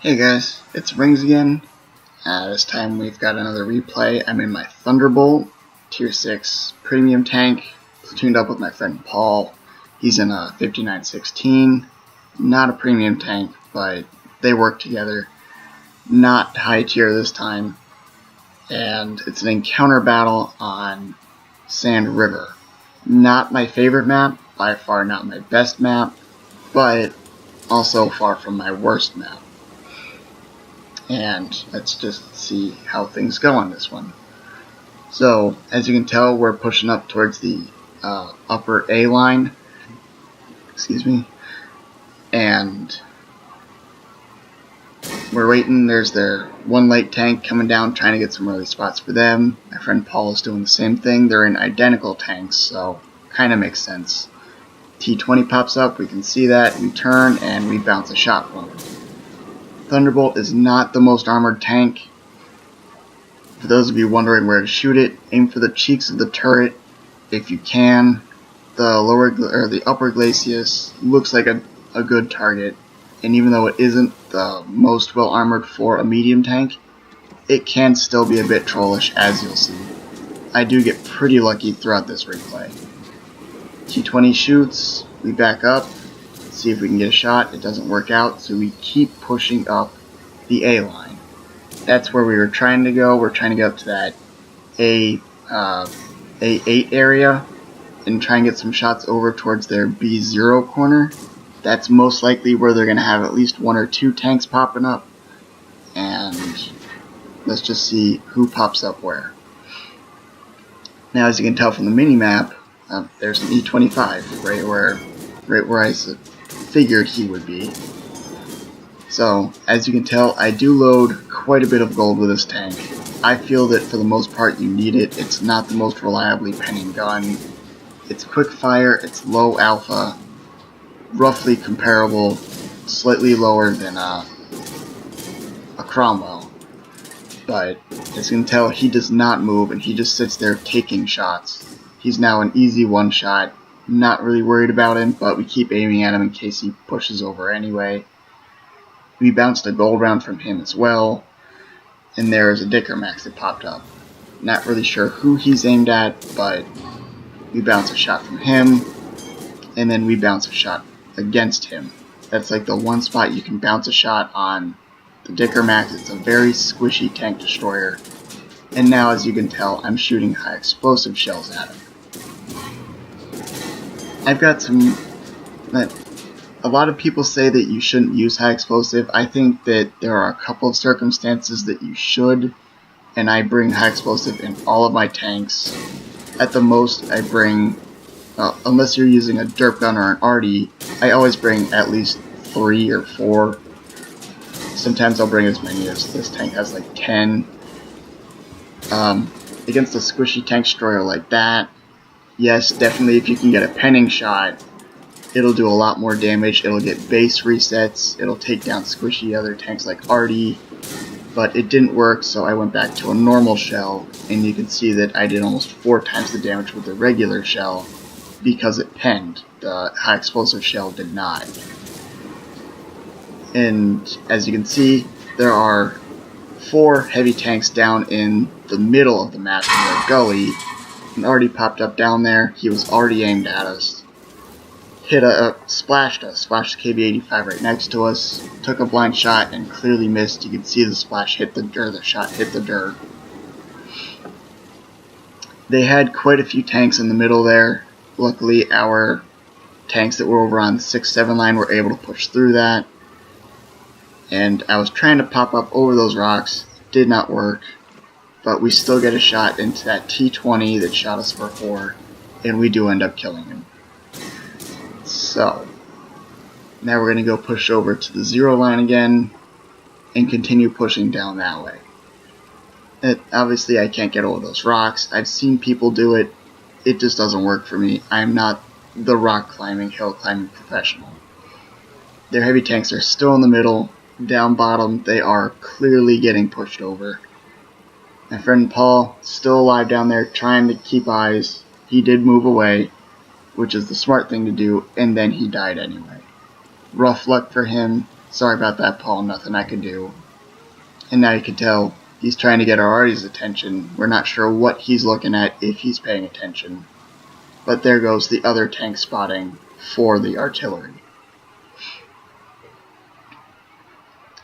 Hey guys, it's Rings again. This time we've got another replay. I'm in my Thunderbolt, Tier 6 Premium Tank, platooned up with my friend Paul. He's in a 5916. Not a premium tank, but they work together. Not high tier this time. And it's an encounter battle on Sand River. Not my favorite map, by far not my best map, but also far from my worst map. And let's just see how things go on this one. So, as you can tell, we're pushing up towards the upper A line. Excuse me. And we're waiting. There's their one light tank coming down, trying to get some early spots for them. My friend Paul is doing the same thing. They're in identical tanks, so kind of makes sense. T20 pops up. We can see that. We turn, and we bounce a shot from him. Thunderbolt is not the most armored tank. For those of you wondering where to shoot it, aim for the cheeks of the turret if you can. The upper glacis looks like a good target, and even though it isn't the most well armored for a medium tank, it can still be a bit trollish, as you'll see. I do get pretty lucky throughout this replay. T20 shoots, we back up, see if we can get a shot. It doesn't work out, so we keep pushing up the A line. That's where we were trying to go. We're trying to get up to that A8 area and try and get some shots over towards their B0 corner. That's most likely where they're going to have at least one or two tanks popping up. And let's just see who pops up where. Now, as you can tell from the mini-map, there's an E25 right where I figured he would be. So, as you can tell, I do load quite a bit of gold with this tank. I feel that for the most part you need it. It's not the most reliably penning gun. It's quick fire, it's low alpha, roughly comparable, slightly lower than a Cromwell. But, as you can tell, he does not move and he just sits there taking shots. He's now an easy one shot. Not really worried about him, but we keep aiming at him in case he pushes over anyway. We bounced a gold round from him as well, and there's a Dicker Max that popped up. Not really sure who he's aimed at, but we bounce a shot from him, and then we bounce a shot against him. That's like the one spot you can bounce a shot on the Dicker Max. It's a very squishy tank destroyer, and now as you can tell, I'm shooting high explosive shells at him. I've got a lot of people say that you shouldn't use high explosive. I think that there are a couple of circumstances that you should, and I bring high explosive in all of my tanks. At the most, I bring, unless you're using a derp gun or an arty, I always bring at least 3 or 4. Sometimes I'll bring as many as this tank has, like 10. Against a squishy tank destroyer like that, yes, definitely if you can get a penning shot, it'll do a lot more damage. It'll get base resets, it'll take down squishy other tanks like Arty, but it didn't work, so I went back to a normal shell, and you can see that I did almost 4 times the damage with the regular shell because it penned. The high explosive shell did not. And as you can see, there are 4 heavy tanks down in the middle of the map in their gully. And already popped up down there. He was already aimed at us. Splashed the KB-85 right next to us. Took a blind shot and clearly missed. You can see the splash hit the dirt. The shot hit the dirt. They had quite a few tanks in the middle there. Luckily, our tanks that were over on the 6-7 line were able to push through that. And I was trying to pop up over those rocks. Did not work. But we still get a shot into that T20 that shot us for 4, and we do end up killing him. So, now we're going to go push over to the 0 line again, and continue pushing down that way. Obviously I can't get over those rocks. I've seen people do it. It just doesn't work for me. I'm not the rock climbing, hill climbing professional. Their heavy tanks are still in the middle. Down bottom, they are clearly getting pushed over. My friend Paul, still alive down there, trying to keep eyes. He did move away, which is the smart thing to do, and then he died anyway. Rough luck for him. Sorry about that, Paul, nothing I could do. And now you can tell he's trying to get our Artie's attention. We're not sure what he's looking at, if he's paying attention. But there goes the other tank spotting for the artillery.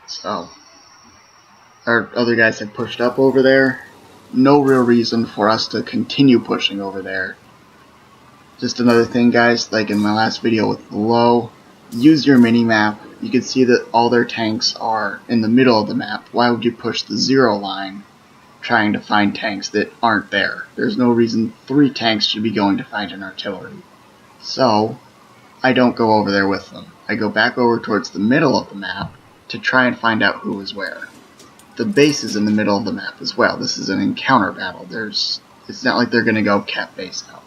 So, our other guys had pushed up over there. No real reason for us to continue pushing over there. Just another thing, guys, like in my last video with the low, use your mini-map. You can see that all their tanks are in the middle of the map. Why would you push the 0 line trying to find tanks that aren't there? There's no reason 3 tanks should be going to find an artillery. So, I don't go over there with them. I go back over towards the middle of the map to try and find out who is where. The base is in the middle of the map as well. This is an encounter battle. It's not like they're going to go cap base out.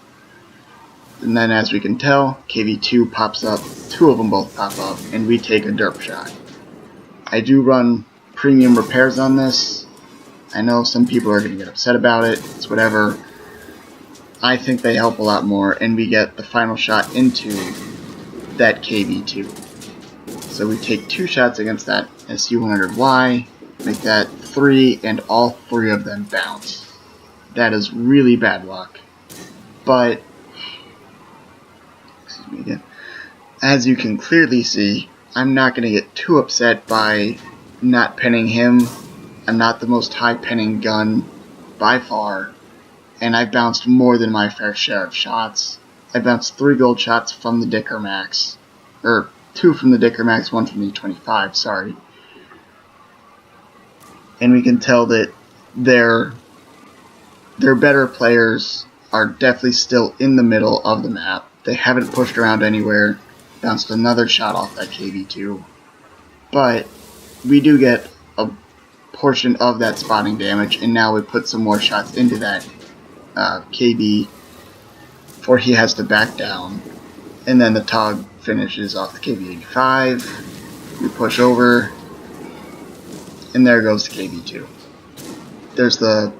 And then, as we can tell, KV-2 pops up, 2 of them both pop up, and we take a derp shot. I do run premium repairs on this. I know some people are going to get upset about it. It's whatever. I think they help a lot more, and we get the final shot into that KV-2. So we take 2 shots against that SU-100Y, make that 3, and all 3 of them bounce. That is really bad luck. But again, as you can clearly see, I'm not going to get too upset by not penning him. I'm not the most high penning gun by far, and I bounced more than my fair share of shots. I bounced 3 gold shots from the Dicker Max, or 2 from the Dicker Max, 1 from the E25, sorry. And we can tell that their better players are definitely still in the middle of the map. They haven't pushed around anywhere, bounced another shot off that KV-2, but we do get a portion of that spotting damage, and now we put some more shots into that KB before he has to back down, and then the TOG finishes off the KV-85, we push over, and there goes the KV-2. There's the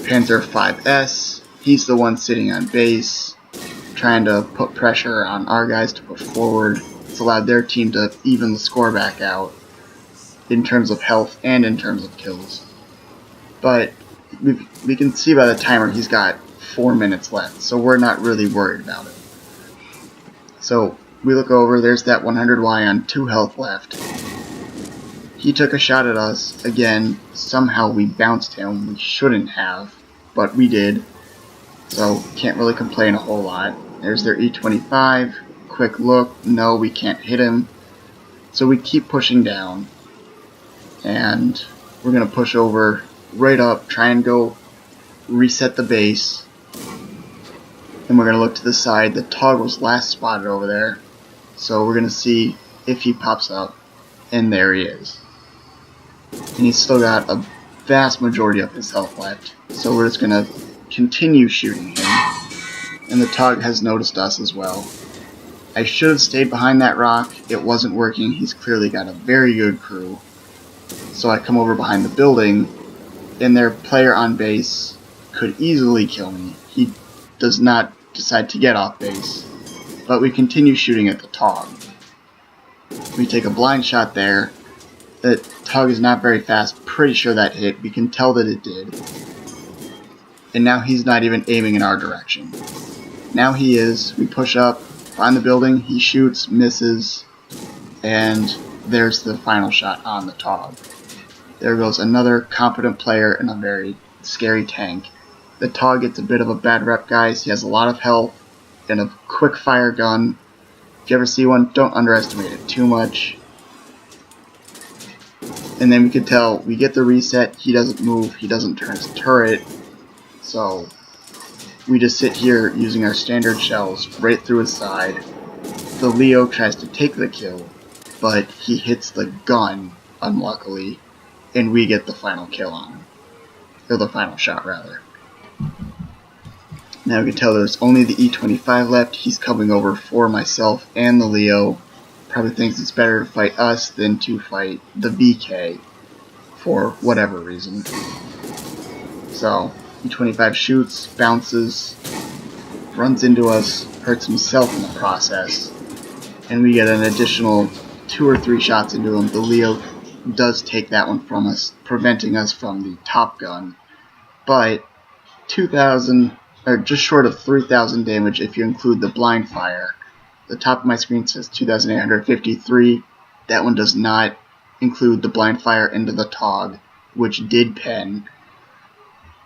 Panzer 5S, he's the one sitting on base, trying to put pressure on our guys to push forward. It's allowed their team to even the score back out in terms of health and in terms of kills. But we can see by the timer he's got 4 minutes left, so we're not really worried about it. So we look over, there's that 100Y on 2 health left. He took a shot at us. Again, somehow we bounced him. We shouldn't have, but we did. So can't really complain a whole lot. There's their E25. Quick look. No, we can't hit him. So we keep pushing down. And we're going to push over right up, try and go reset the base. And we're going to look to the side. The TOG was last spotted over there. So we're going to see if he pops up. And there he is. And he's still got a vast majority of his health left. So we're just going to continue shooting him. And the TOG has noticed us as well. I should have stayed behind that rock. It wasn't working. He's clearly got a very good crew. So I come over behind the building, and their player on base could easily kill me. He does not decide to get off base, but we continue shooting at the TOG. We take a blind shot there. The TOG is not very fast. Pretty sure that hit. We can tell that it did. And now he's not even aiming in our direction. Now he is. We push up, find the building, he shoots, misses, and there's the final shot on the TOG. There goes another competent player in a very scary tank. The TOG gets a bit of a bad rep, guys. He has a lot of health and a quick fire gun. If you ever see one, don't underestimate it too much. And then we can tell, we get the reset, he doesn't move, he doesn't turn his turret. So we just sit here using our standard shells right through his side. The Leo tries to take the kill, but he hits the gun, unluckily, and we get the final kill on him. Or the final shot, rather. Now we can tell there's only the E25 left. He's coming over for myself and the Leo. Probably thinks it's better to fight us than to fight the VK for whatever reason. So E25 shoots, bounces, runs into us, hurts himself in the process, and we get an additional 2 or 3 shots into him, the Leo does take that one from us, preventing us from the Top Gun. But 2,000, or just short of 3,000 damage if you include the blind fire. The top of my screen says 2,853. That one does not include the blind fire into the Tog, which did pen.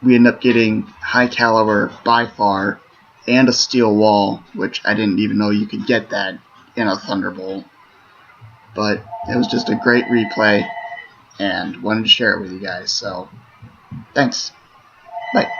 We end up getting high caliber by far, and a steel wall, which I didn't even know you could get that in a Thunderbolt. But it was just a great replay, and wanted to share it with you guys, so thanks. Bye.